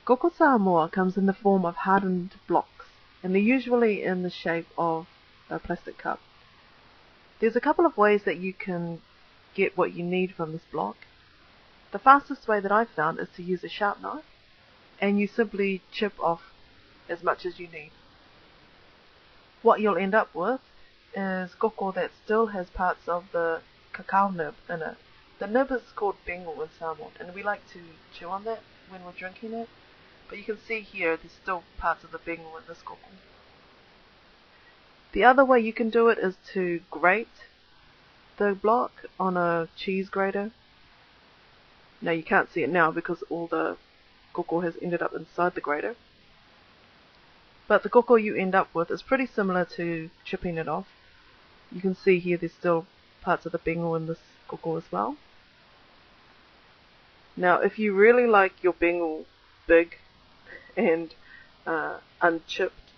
Koko Samoa comes in the form of hardened blocks, and they're usually in the shape of a plastic cup. There's a couple of ways that you can get what you need from this block. The fastest way that I've found is to use a sharp knife, and you simply chip off as much as you need. What you'll end up with is koko that still has parts of the cacao nib in it. The nib is called bengal in Samoan, and we like to chew on that when we're drinking it. But you can see here there's still parts of the bengal in this koko. The other way you can do it is to grate the block on a cheese grater. Now you can't see it now because all the koko has ended up inside the grater. But the koko you end up with is pretty similar to chipping it off. You can see here there's still parts of the bengal in this koko as well. Now if you really like your bengal big and unchipped,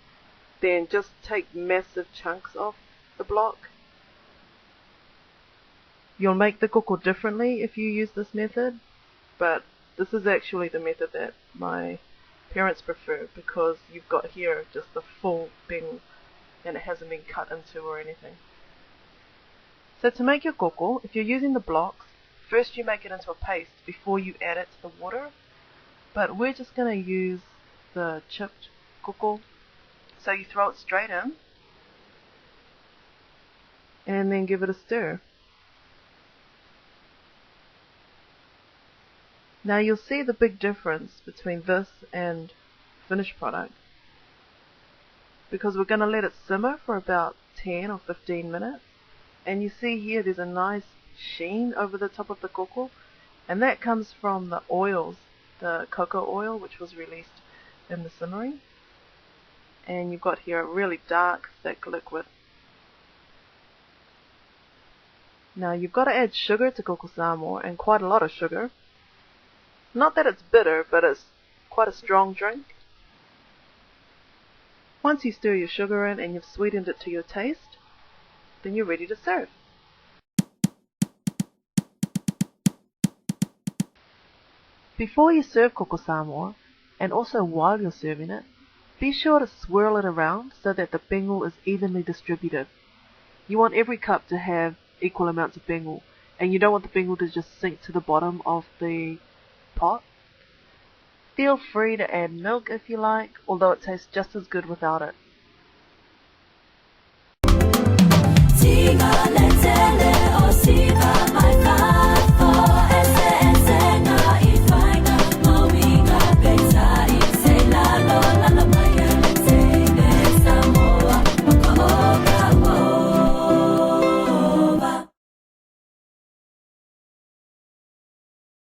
then just take massive chunks off the block. You'll make the koko differently if you use this method, but this is actually the method that my parents prefer because you've got here just the full bengal and it hasn't been cut into or anything. So to make your koko, if you're using the blocks, first you make it into a paste before you add it to the water, but we're just going to use the chipped koko. So you throw it straight in and then give it a stir. Now you'll see the big difference between this and finished product because we're going to let it simmer for about 10 or 15 minutes, and you see here there's a nice sheen over the top of the koko, and that comes from the oils, the cocoa oil which was released in the simmering, and you've got here a really dark thick liquid. Now you've got to add sugar to Koko Samoa, and quite a lot of sugar. Not that it's bitter, but it's quite a strong drink. Once you stir your sugar in and you've sweetened it to your taste, then you're ready to serve. Before you serve Koko Samoa, and also while you're serving it, be sure to swirl it around so that the bengal is evenly distributed. You want every cup to have equal amounts of bengal, and you don't want the bengal to just sink to the bottom of the pot. Feel free to add milk if you like, although it tastes just as good without it.